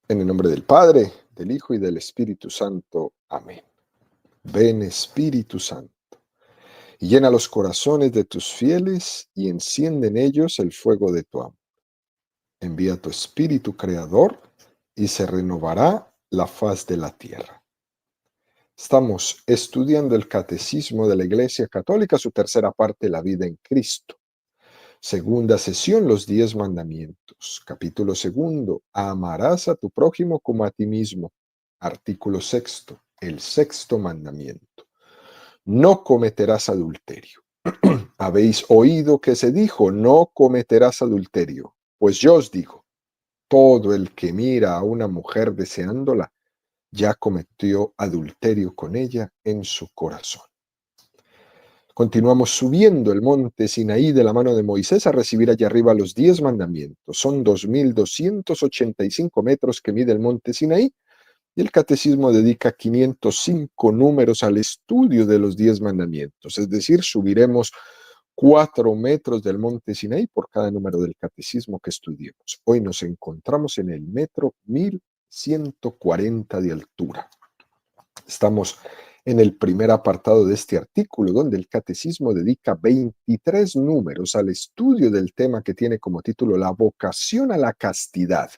En el nombre del Padre, del Hijo y del Espíritu Santo. Amén. Ven, Espíritu Santo, y llena los corazones de tus fieles y enciende en ellos el fuego de tu amor. Envía tu Espíritu Creador y se renovará la faz de la tierra. Estamos estudiando el Catecismo de la Iglesia Católica, su tercera parte, la vida en Cristo. Segunda sesión, los 10 mandamientos. Capítulo segundo, amarás a tu prójimo como a ti mismo. Artículo sexto, el sexto mandamiento. No cometerás adulterio. Habéis oído que se dijo, no cometerás adulterio. Pues yo os digo, todo el que mira a una mujer deseándola, ya cometió adulterio con ella en su corazón. Continuamos subiendo el monte Sinaí de la mano de Moisés a recibir allá arriba los 10 mandamientos. Son 2.285 metros que mide el monte Sinaí y el catecismo dedica 505 números al estudio de los 10 mandamientos. Es decir, subiremos 4 metros del monte Sinaí por cada número del catecismo que estudiemos. Hoy nos encontramos en el metro 1140 de altura. Estamos en el primer apartado de este artículo, donde el catecismo dedica 23 números al estudio del tema que tiene como título la vocación a la castidad.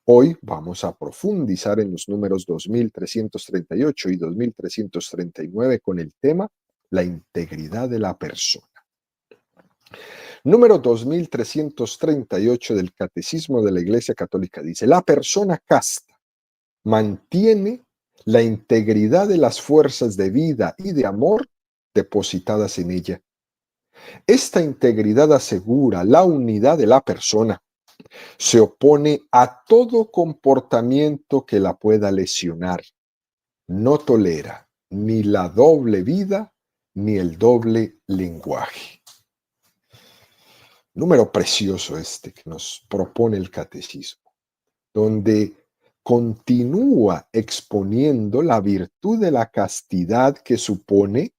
Hoy vamos a profundizar en los números 2338 y 2339 con el tema la integridad de la persona. Número 2338 del Catecismo de la Iglesia Católica dice: la persona casta mantiene la integridad de las fuerzas de vida y de amor depositadas en ella. Esta integridad asegura la unidad de la persona. Se opone a todo comportamiento que la pueda lesionar. No tolera ni la doble vida ni el doble lenguaje. Número precioso este que nos propone el catecismo, donde continúa exponiendo la virtud de la castidad que supone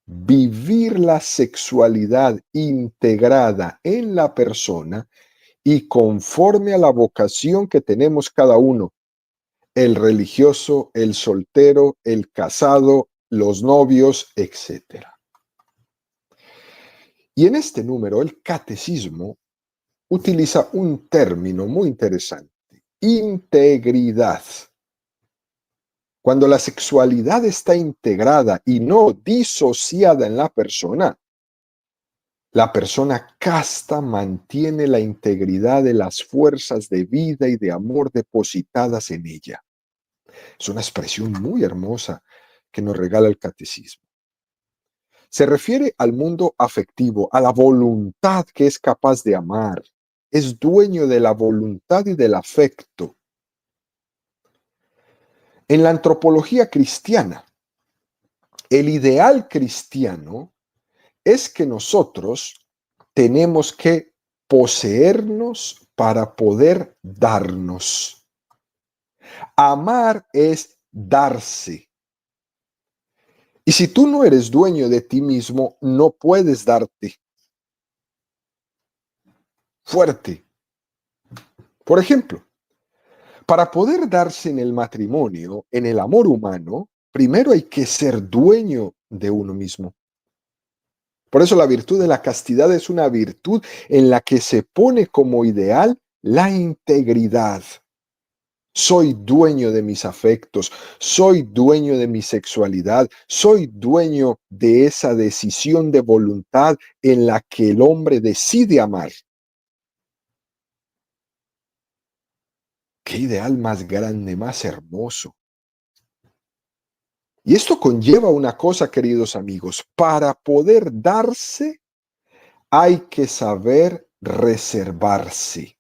vivir la sexualidad integrada en la persona y conforme a la vocación que tenemos cada uno, el religioso, el soltero, el casado, los novios, etc. Y en este número el catecismo utiliza un término muy interesante: integridad. Cuando la sexualidad está integrada y no disociada en la persona casta mantiene la integridad de las fuerzas de vida y de amor depositadas en ella. Es una expresión muy hermosa que nos regala el catecismo. Se refiere al mundo afectivo, a la voluntad que es capaz de amar. Es dueño de la voluntad y del afecto. En la antropología cristiana, el ideal cristiano es que nosotros tenemos que poseernos para poder darnos. Amar es darse. Y si tú no eres dueño de ti mismo, no puedes darte. Fuerte. Por ejemplo, para poder darse en el matrimonio, en el amor humano, primero hay que ser dueño de uno mismo. Por eso la virtud de la castidad es una virtud en la que se pone como ideal la integridad. Soy dueño de mis afectos, soy dueño de mi sexualidad, soy dueño de esa decisión de voluntad en la que el hombre decide amar. Qué ideal más grande, más hermoso. Y esto conlleva una cosa, queridos amigos: para poder darse hay que saber reservarse.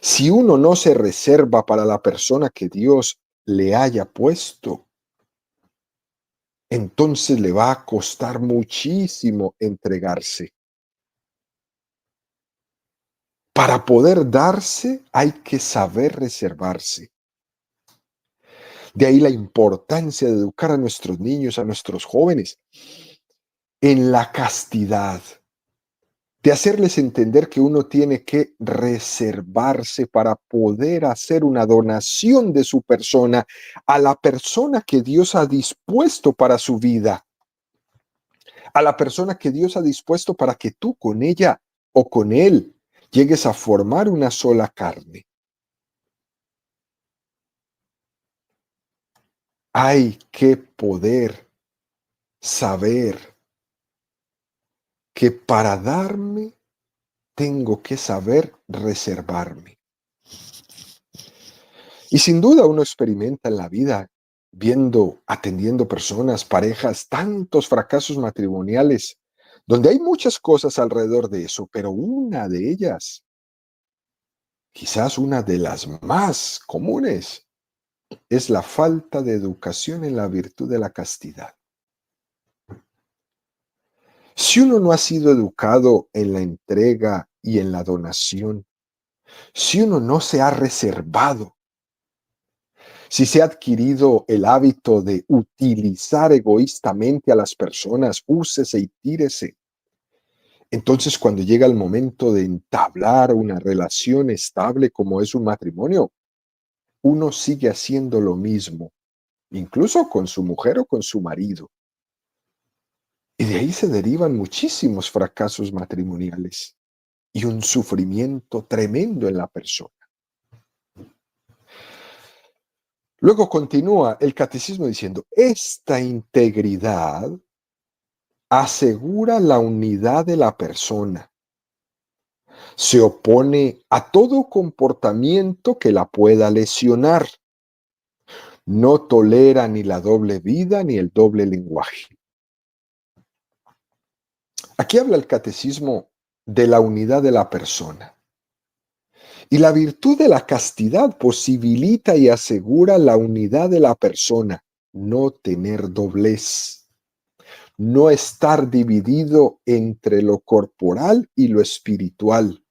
Si uno no se reserva para la persona que Dios le haya puesto, entonces le va a costar muchísimo entregarse. Para poder darse hay que saber reservarse. De ahí la importancia de educar a nuestros niños, a nuestros jóvenes, en la castidad, de hacerles entender que uno tiene que reservarse para poder hacer una donación de su persona a la persona que Dios ha dispuesto para su vida, a la persona que Dios ha dispuesto para que tú con ella o con él llegues a formar una sola carne. Hay que poder saber que para darme tengo que saber reservarme. Y sin duda uno experimenta en la vida, viendo, atendiendo personas, parejas, tantos fracasos matrimoniales, donde hay muchas cosas alrededor de eso, pero una de ellas, quizás una de las más comunes, es la falta de educación en la virtud de la castidad. Si uno no ha sido educado en la entrega y en la donación, si uno no se ha reservado, si se ha adquirido el hábito de utilizar egoístamente a las personas, úsese y tírese, entonces cuando llega el momento de entablar una relación estable como es un matrimonio, uno sigue haciendo lo mismo, incluso con su mujer o con su marido. Y de ahí se derivan muchísimos fracasos matrimoniales y un sufrimiento tremendo en la persona. Luego continúa el catecismo diciendo, esta integridad asegura la unidad de la persona. Se opone a todo comportamiento que la pueda lesionar. No tolera ni la doble vida ni el doble lenguaje. Aquí habla el catecismo de la unidad de la persona. Y la virtud de la castidad posibilita y asegura la unidad de la persona, no tener doblez, no estar dividido entre lo corporal y lo espiritual.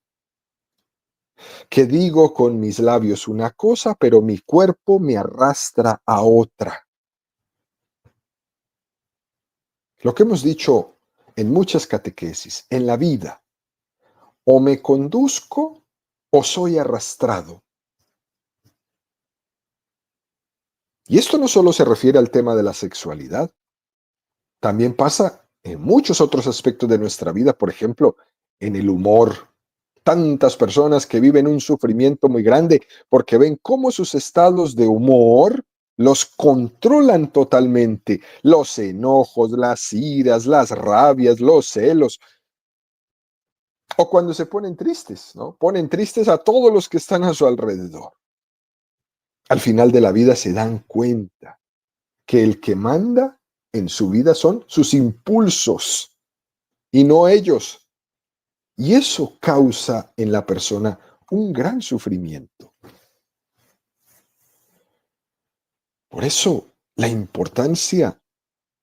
Que digo con mis labios una cosa, pero mi cuerpo me arrastra a otra. Lo que hemos dicho en muchas catequesis, en la vida, o me conduzco o soy arrastrado. Y esto no solo se refiere al tema de la sexualidad, también pasa en muchos otros aspectos de nuestra vida, por ejemplo, en el humor. Tantas personas que viven un sufrimiento muy grande porque ven cómo sus estados de humor los controlan totalmente. Los enojos, las iras, las rabias, los celos. O cuando se ponen tristes, ¿no? Ponen tristes a todos los que están a su alrededor. Al final de la vida se dan cuenta que el que manda en su vida son sus impulsos y no ellos. Y eso causa en la persona un gran sufrimiento. Por eso la importancia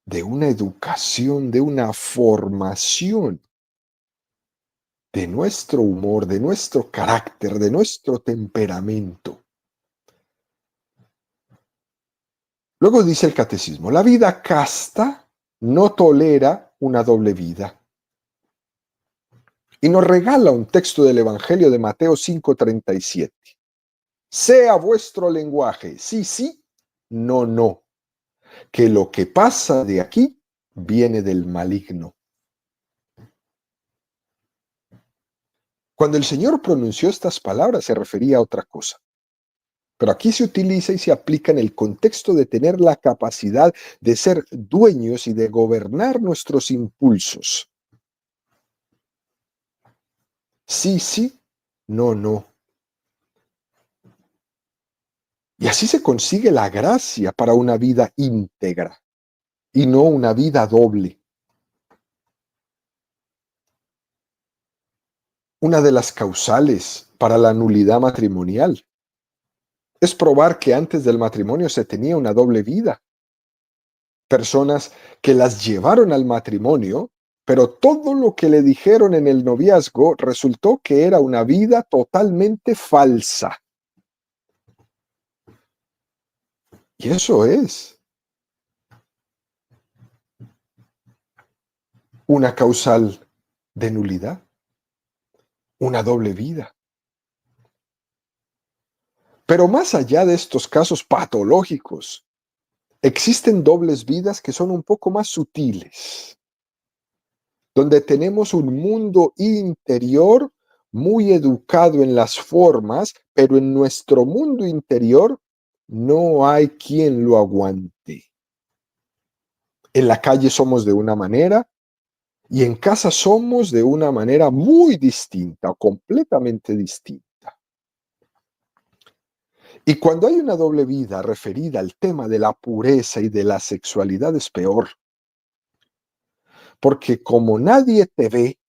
de una educación, de una formación de nuestro humor, de nuestro carácter, de nuestro temperamento. Luego dice el catecismo, la vida casta no tolera una doble vida. Y nos regala un texto del Evangelio de Mateo 5:37. Sea vuestro lenguaje, sí, sí, no, no, que lo que pasa de aquí viene del maligno. Cuando el Señor pronunció estas palabras se refería a otra cosa. Pero aquí se utiliza y se aplica en el contexto de tener la capacidad de ser dueños y de gobernar nuestros impulsos. Sí, sí, no, no. Y así se consigue la gracia para una vida íntegra y no una vida doble. Una de las causales para la nulidad matrimonial es probar que antes del matrimonio se tenía una doble vida. Personas que las llevaron al matrimonio, pero todo lo que le dijeron en el noviazgo resultó que era una vida totalmente falsa. Y eso es una causal de nulidad. una doble vida. Pero más allá de estos casos patológicos, existen dobles vidas que son un poco más sutiles, donde tenemos un mundo interior muy educado en las formas, pero en nuestro mundo interior no hay quien lo aguante. En la calle somos de una manera y en casa somos de una manera muy distinta, completamente distinta. Y cuando hay una doble vida referida al tema de la pureza y de la sexualidad es peor, porque como nadie te ve,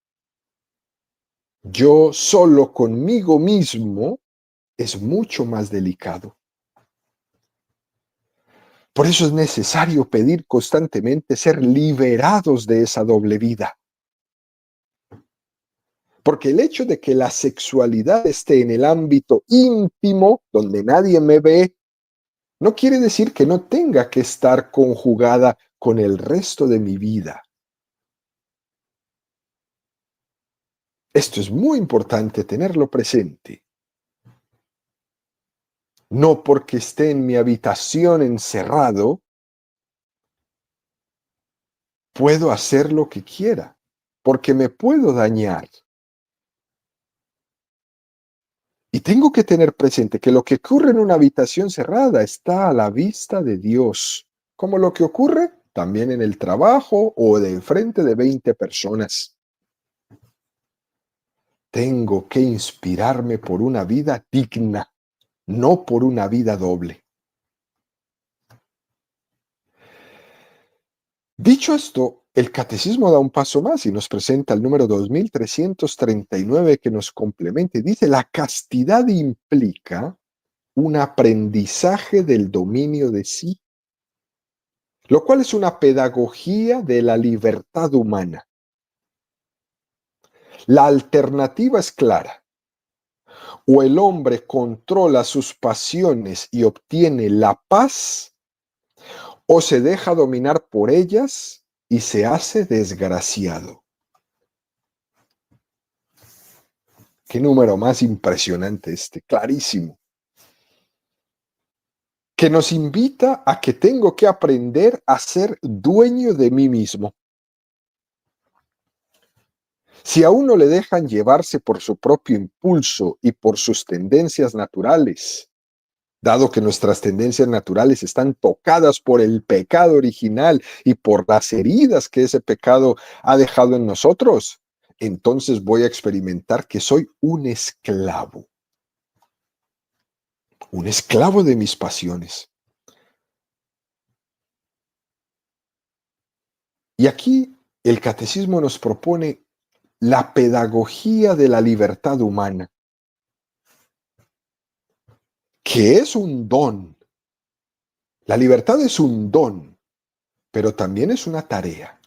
yo solo conmigo mismo es mucho más delicado. Por eso es necesario pedir constantemente ser liberados de esa doble vida. Porque el hecho de que la sexualidad esté en el ámbito íntimo, donde nadie me ve, no quiere decir que no tenga que estar conjugada con el resto de mi vida. Esto es muy importante tenerlo presente. No porque esté en mi habitación encerrado, puedo hacer lo que quiera, porque me puedo dañar. Y tengo que tener presente que lo que ocurre en una habitación cerrada está a la vista de Dios, como lo que ocurre también en el trabajo o de frente de 20 personas. Tengo que inspirarme por una vida digna, no por una vida doble. Dicho esto, el catecismo da un paso más y nos presenta el número 2339 que nos complementa y dice: la castidad implica un aprendizaje del dominio de sí, lo cual es una pedagogía de la libertad humana. La alternativa es clara: o el hombre controla sus pasiones y obtiene la paz, o se deja dominar por ellas y se hace desgraciado. Qué número más impresionante este, clarísimo. Que nos invita a que tengo que aprender a ser dueño de mí mismo. Si a uno le dejan llevarse por su propio impulso y por sus tendencias naturales, dado que nuestras tendencias naturales están tocadas por el pecado original y por las heridas que ese pecado ha dejado en nosotros, entonces voy a experimentar que soy un esclavo de mis pasiones. Y aquí el catecismo nos propone la pedagogía de la libertad humana, que es un don. La libertad es un don, pero también es una tarea.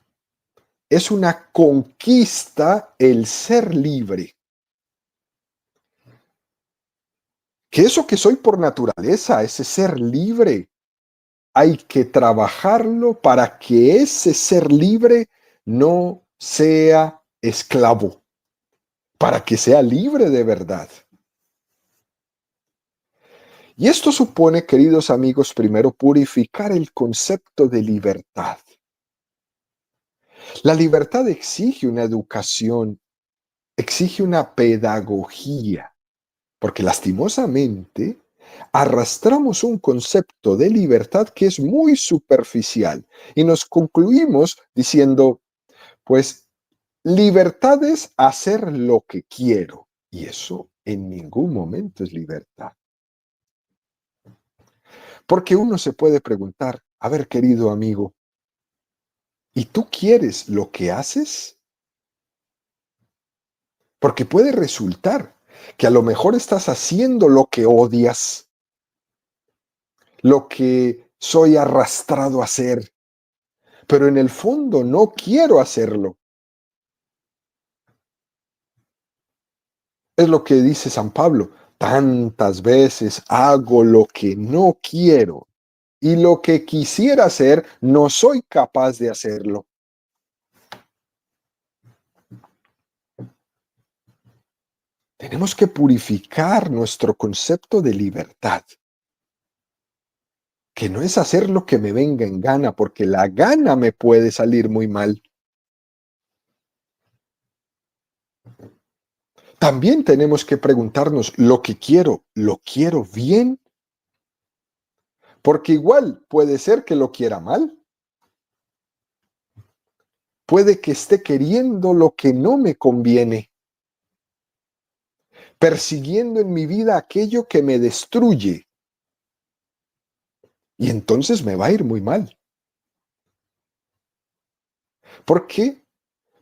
Es una conquista el ser libre. Que eso que soy por naturaleza, ese ser libre, hay que trabajarlo para que ese ser libre no sea esclavo, para que sea libre de verdad. Y esto supone, queridos amigos, primero purificar el concepto de libertad. La libertad exige una educación, exige una pedagogía, porque lastimosamente arrastramos un concepto de libertad que es muy superficial y nos concluimos diciendo, pues, libertad es hacer lo que quiero, y eso en ningún momento es libertad. Porque uno se puede preguntar, a ver, querido amigo, ¿y tú quieres lo que haces? Porque puede resultar que a lo mejor estás haciendo lo que odias, lo que soy arrastrado a hacer, pero en el fondo no quiero hacerlo. Es lo que dice San Pablo: tantas veces hago lo que no quiero y lo que quisiera hacer no soy capaz de hacerlo. Tenemos que purificar nuestro concepto de libertad, que no es hacer lo que me venga en gana, porque la gana me puede salir muy mal. También tenemos que preguntarnos, ¿lo quiero bien? Porque igual puede ser que lo quiera mal. Puede que esté queriendo lo que no me conviene, persiguiendo en mi vida aquello que me destruye. Y entonces me va a ir muy mal. ¿Por qué?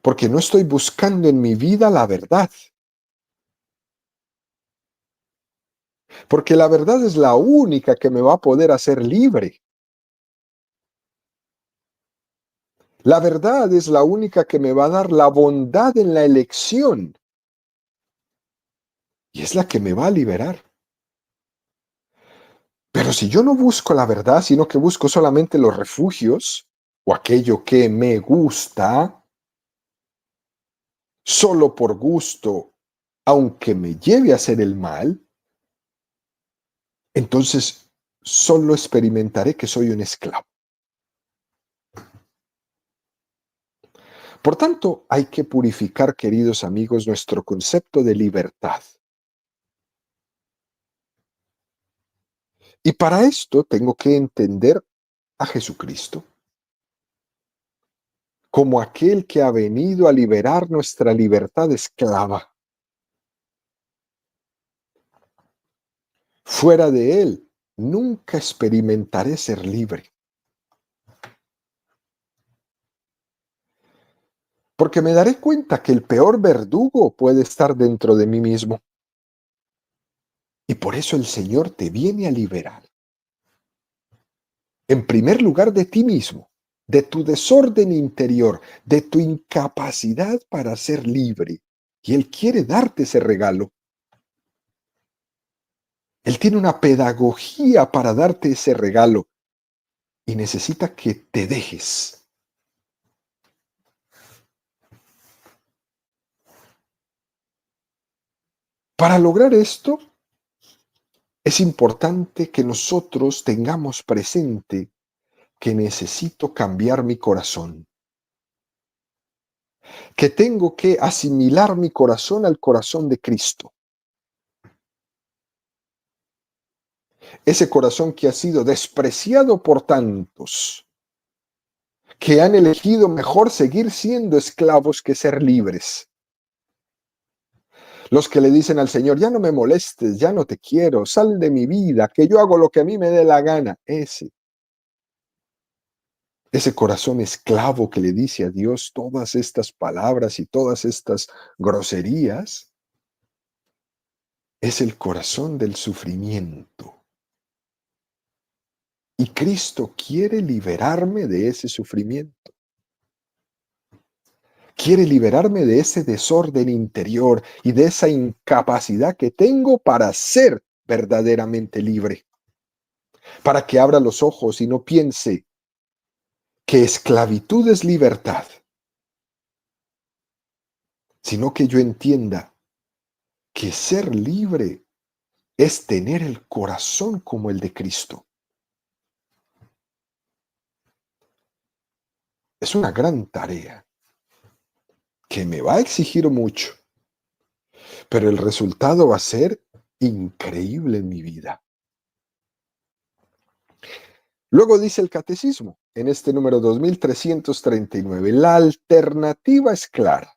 Porque no estoy buscando en mi vida la verdad. Porque la verdad es la única que me va a poder hacer libre. La verdad es la única que me va a dar la bondad en la elección. Y es la que me va a liberar. Pero si yo no busco la verdad, sino que busco solamente los refugios o aquello que me gusta, solo por gusto, aunque me lleve a hacer el mal, entonces solo experimentaré que soy un esclavo. Por tanto, hay que purificar, queridos amigos, nuestro concepto de libertad. Y para esto tengo que entender a Jesucristo como aquel que ha venido a liberar nuestra libertad esclava. Fuera de Él, nunca experimentaré ser libre. Porque me daré cuenta que el peor verdugo puede estar dentro de mí mismo. Y por eso el Señor te viene a liberar. En primer lugar, de ti mismo, de tu desorden interior, de tu incapacidad para ser libre. Y Él quiere darte ese regalo. Él tiene una pedagogía para darte ese regalo y necesita que te dejes. Para lograr esto, es importante que nosotros tengamos presente que necesito cambiar mi corazón, que tengo que asimilar mi corazón al corazón de Cristo. Ese corazón que ha sido despreciado por tantos, que han elegido mejor seguir siendo esclavos que ser libres. Los que le dicen al Señor, ya no me molestes, ya no te quiero, sal de mi vida, que yo hago lo que a mí me dé la gana. Ese corazón esclavo que le dice a Dios todas estas palabras y todas estas groserías, es el corazón del sufrimiento. Y Cristo quiere liberarme de ese sufrimiento. Quiere liberarme de ese desorden interior y de esa incapacidad que tengo para ser verdaderamente libre. Para que abra los ojos y no piense que esclavitud es libertad, sino que yo entienda que ser libre es tener el corazón como el de Cristo. Es una gran tarea que me va a exigir mucho, pero el resultado va a ser increíble en mi vida. Luego dice el catecismo, en este número 2339, la alternativa es clara.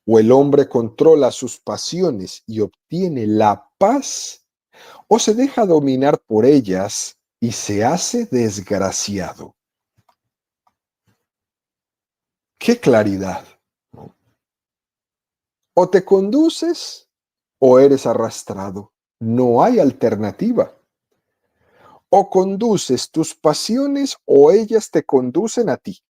O el hombre controla sus pasiones y obtiene la paz, o se deja dominar por ellas y se hace desgraciado. ¡Qué claridad! O te conduces o eres arrastrado. No hay alternativa. O conduces tus pasiones o ellas te conducen a ti.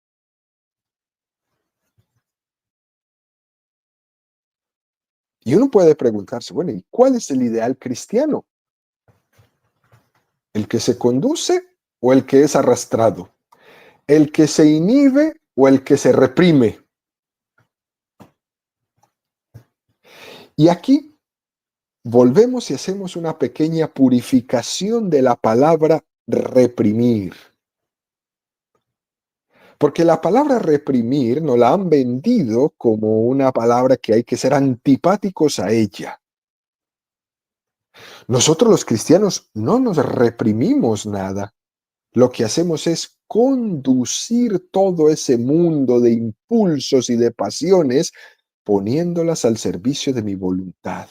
Y uno puede preguntarse, bueno, ¿y cuál es el ideal cristiano? ¿El que se conduce o el que es arrastrado? ¿El que se inhibe o el que se reprime? Y aquí volvemos y hacemos una pequeña purificación de la palabra reprimir. Porque la palabra reprimir nos la han vendido como una palabra que hay que ser antipáticos a ella. Nosotros los cristianos no nos reprimimos nada. Lo que hacemos es conducir todo ese mundo de impulsos y de pasiones, poniéndolas al servicio de mi voluntad.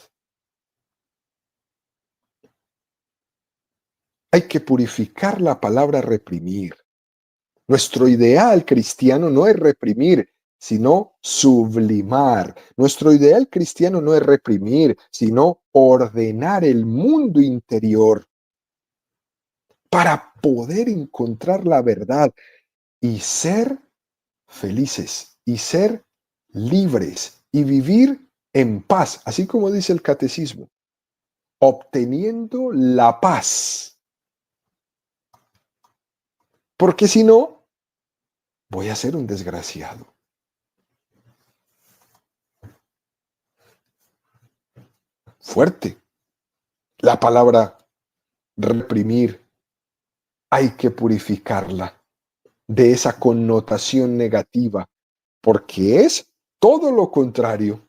Hay que purificar la palabra reprimir. Nuestro ideal cristiano no es reprimir, sino sublimar. Nuestro ideal cristiano no es reprimir, sino ordenar el mundo interior para poder encontrar la verdad y ser felices y ser libres y vivir en paz, así como dice el catecismo, obteniendo la paz. Porque si no, voy a ser un desgraciado. Fuerte. La palabra reprimir hay que purificarla de esa connotación negativa, porque es todo lo contrario.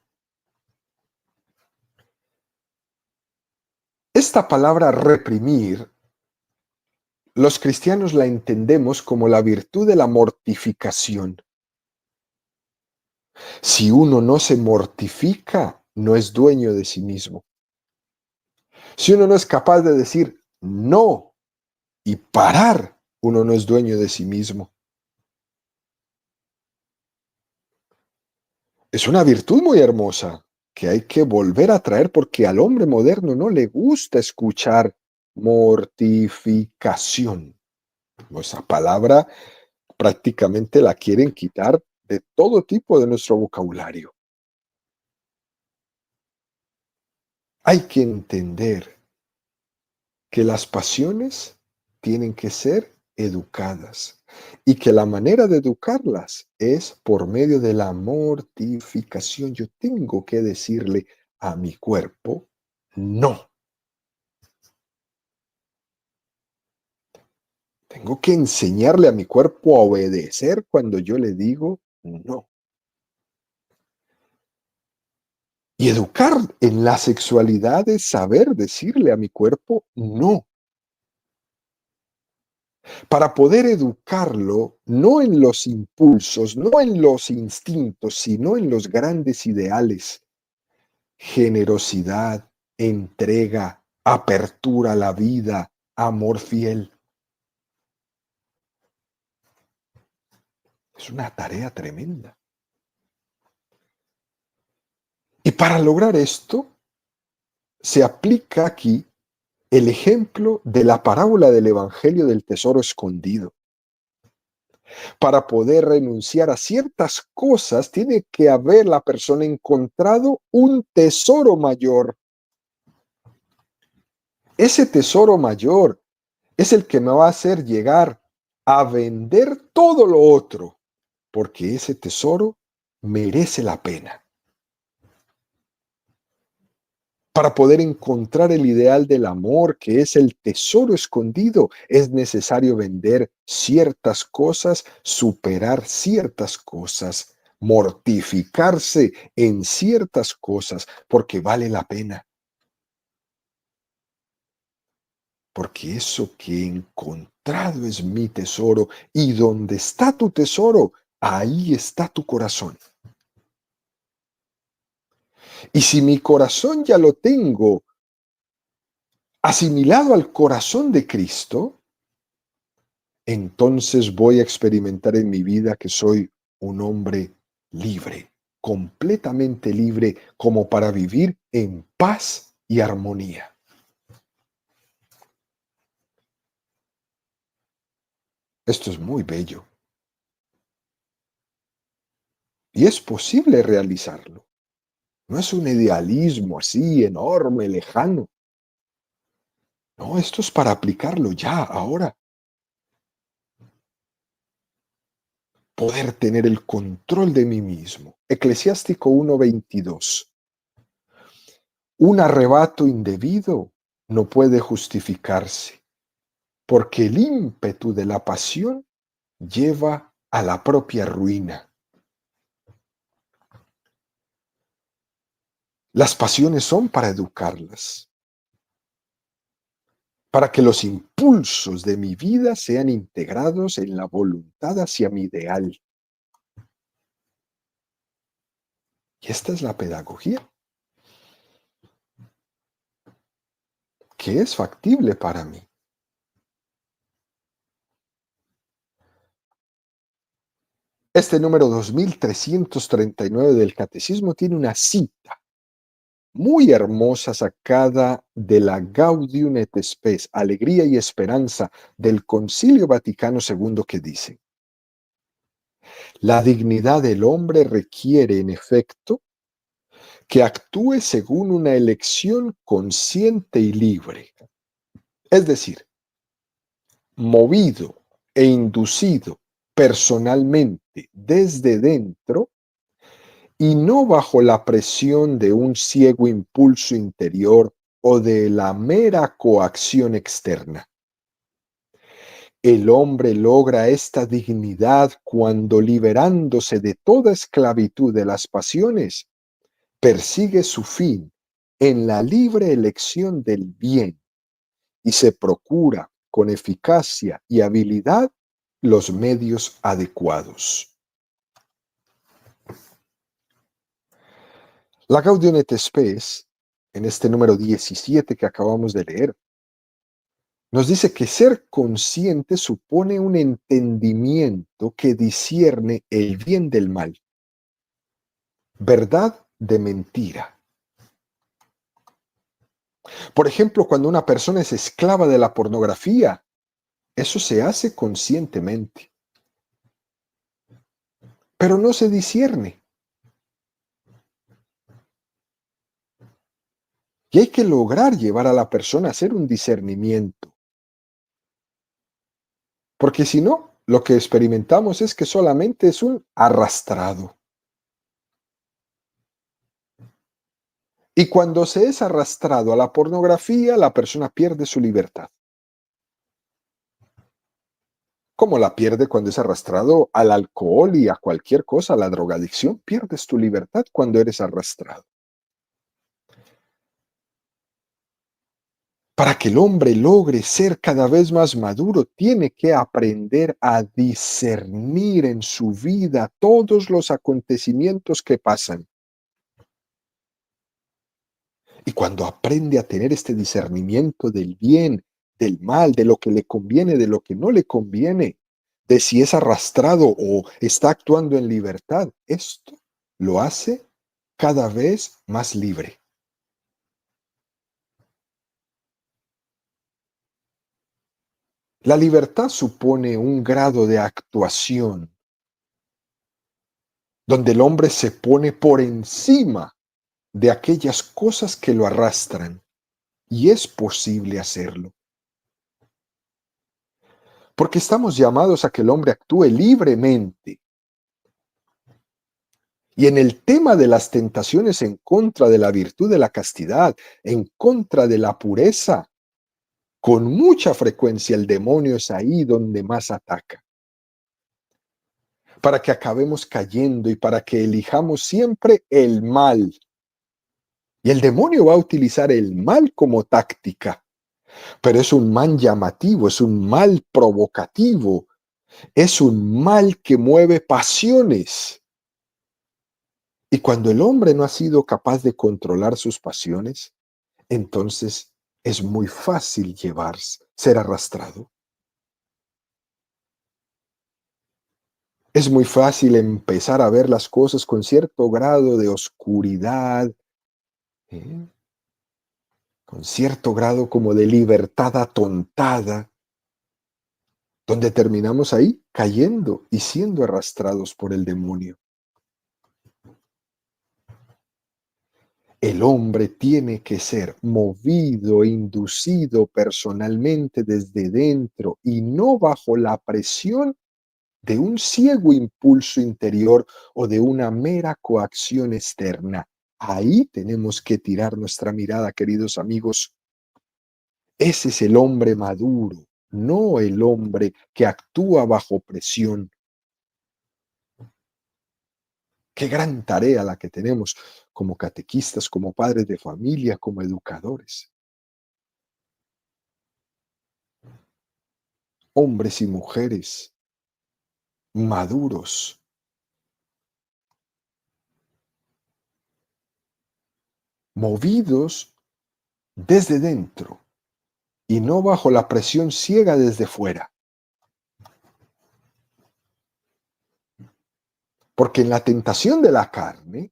Esta palabra reprimir, los cristianos la entendemos como la virtud de la mortificación. Si uno no se mortifica, no es dueño de sí mismo. Si uno no es capaz de decir no y parar, uno no es dueño de sí mismo. Es una virtud muy hermosa que hay que volver a traer porque al hombre moderno no le gusta escuchar mortificación. Esa palabra prácticamente la quieren quitar de todo tipo de nuestro vocabulario. Hay que entender que las pasiones tienen que ser educadas y que la manera de educarlas es por medio de la mortificación. Yo tengo que decirle a mi cuerpo, no. Tengo que enseñarle a mi cuerpo a obedecer cuando yo le digo no. Y educar en la sexualidad es saber decirle a mi cuerpo no. Para poder educarlo, no en los impulsos, no en los instintos, sino en los grandes ideales. Generosidad, entrega, apertura a la vida, amor fiel. Es una tarea tremenda. Y para lograr esto, se aplica aquí el ejemplo de la parábola del Evangelio del tesoro escondido. Para poder renunciar a ciertas cosas, tiene que haber la persona encontrado un tesoro mayor. Ese tesoro mayor es el que me va a hacer llegar a vender todo lo otro, porque ese tesoro merece la pena. Para poder encontrar el ideal del amor, que es el tesoro escondido, es necesario vender ciertas cosas, superar ciertas cosas, mortificarse en ciertas cosas, porque vale la pena. Porque eso que he encontrado es mi tesoro, y donde está tu tesoro, ahí está tu corazón. Y si mi corazón ya lo tengo asimilado al corazón de Cristo, entonces voy a experimentar en mi vida que soy un hombre libre, completamente libre, como para vivir en paz y armonía. Esto es muy bello y es posible realizarlo. No es un idealismo así enorme, lejano. No, esto es para aplicarlo ya, ahora. Poder tener el control de mí mismo. Eclesiástico 1:22. Un arrebato indebido no puede justificarse, porque el ímpetu de la pasión lleva a la propia ruina. Las pasiones son para educarlas, para que los impulsos de mi vida sean integrados en la voluntad hacia mi ideal. Y esta es la pedagogía, que es factible para mí. Este número 2339 del Catecismo tiene una cita muy hermosa sacada de la Gaudium et Spes, Alegría y Esperanza, del Concilio Vaticano II, que dice: la dignidad del hombre requiere, en efecto, que actúe según una elección consciente y libre, es decir, movido e inducido personalmente desde dentro y no bajo la presión de un ciego impulso interior o de la mera coacción externa. El hombre logra esta dignidad cuando, liberándose de toda esclavitud de las pasiones, persigue su fin en la libre elección del bien y se procura con eficacia y habilidad los medios adecuados. La Gaudium et Spes, en este número 17 que acabamos de leer, nos dice que ser consciente supone un entendimiento que discierne el bien del mal, verdad de mentira. Por ejemplo, cuando una persona es esclava de la pornografía, eso se hace conscientemente, pero no se discierne. Y hay que lograr llevar a la persona a hacer un discernimiento, porque si no, lo que experimentamos es que solamente es un arrastrado. Y cuando se es arrastrado a la pornografía, la persona pierde su libertad. Como la pierde cuando es arrastrado al alcohol y a cualquier cosa, a la drogadicción, pierdes tu libertad cuando eres arrastrado. Para que el hombre logre ser cada vez más maduro, tiene que aprender a discernir en su vida todos los acontecimientos que pasan. Y cuando aprende a tener este discernimiento del bien, del mal, de lo que le conviene, de lo que no le conviene, de si es arrastrado o está actuando en libertad, esto lo hace cada vez más libre. La libertad supone un grado de actuación donde el hombre se pone por encima de aquellas cosas que lo arrastran, y es posible hacerlo. Porque estamos llamados a que el hombre actúe libremente. Y en el tema de las tentaciones en contra de la virtud de la castidad, en contra de la pureza, con mucha frecuencia el demonio es ahí donde más ataca. Para que acabemos cayendo y para que elijamos siempre el mal. Y el demonio va a utilizar el mal como táctica, pero es un mal llamativo, es un mal provocativo, es un mal que mueve pasiones. Y cuando el hombre no ha sido capaz de controlar sus pasiones, entonces es muy fácil ser arrastrado. Es muy fácil empezar a ver las cosas con cierto grado de oscuridad, ¿eh? Con cierto grado como de libertad atontada, donde terminamos ahí cayendo y siendo arrastrados por el demonio. El hombre tiene que ser movido e inducido personalmente desde dentro y no bajo la presión de un ciego impulso interior o de una mera coacción externa. Ahí tenemos que tirar nuestra mirada, queridos amigos. Ese es el hombre maduro, no el hombre que actúa bajo presión. Qué gran tarea la que tenemos como catequistas, como padres de familia, como educadores. Hombres y mujeres maduros, movidos desde dentro y no bajo la presión ciega desde fuera. Porque en la tentación de la carne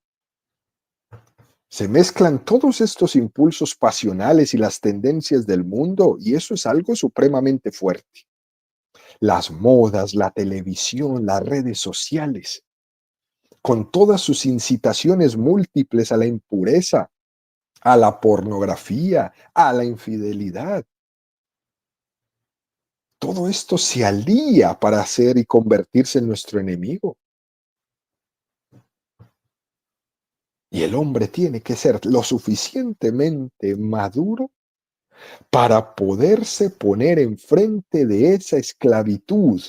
se mezclan todos estos impulsos pasionales y las tendencias del mundo, y eso es algo supremamente fuerte. Las modas, la televisión, las redes sociales, con todas sus incitaciones múltiples a la impureza, a la pornografía, a la infidelidad. Todo esto se alía para hacer y convertirse en nuestro enemigo. Y el hombre tiene que ser lo suficientemente maduro para poderse poner enfrente de esa esclavitud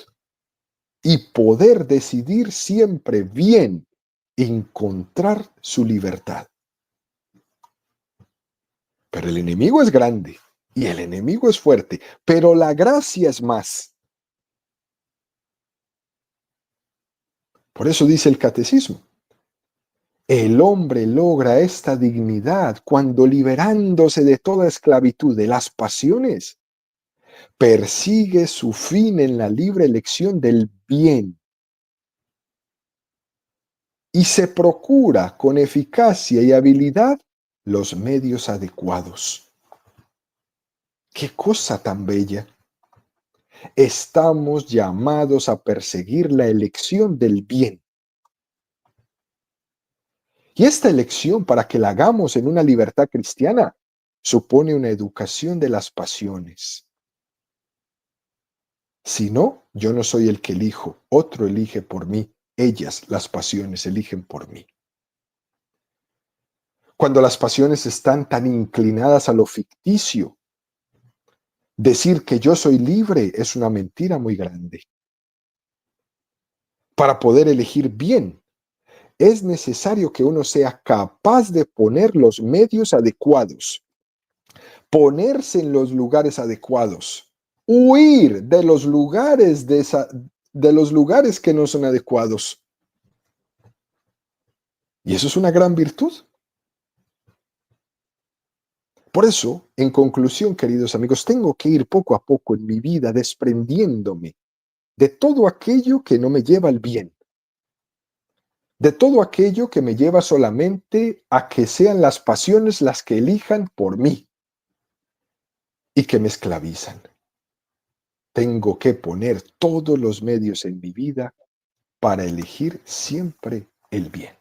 y poder decidir siempre bien, encontrar su libertad. Pero el enemigo es grande y el enemigo es fuerte, pero la gracia es más. Por eso dice el catecismo, el hombre logra esta dignidad cuando, liberándose de toda esclavitud de las pasiones, persigue su fin en la libre elección del bien y se procura con eficacia y habilidad los medios adecuados. ¡Qué cosa tan bella! Estamos llamados a perseguir la elección del bien. Y esta elección, para que la hagamos en una libertad cristiana, supone una educación de las pasiones. Si no, yo no soy el que elijo, otro elige por mí. Ellas, las pasiones, eligen por mí. Cuando las pasiones están tan inclinadas a lo ficticio, decir que yo soy libre es una mentira muy grande. Para poder elegir bien, es necesario que uno sea capaz de poner los medios adecuados, ponerse en los lugares adecuados, huir de los lugares de los lugares que no son adecuados. Y eso es una gran virtud. Por eso, en conclusión, queridos amigos, tengo que ir poco a poco en mi vida desprendiéndome de todo aquello que no me lleva al bien, de todo aquello que me lleva solamente a que sean las pasiones las que elijan por mí y que me esclavizan. Tengo que poner todos los medios en mi vida para elegir siempre el bien.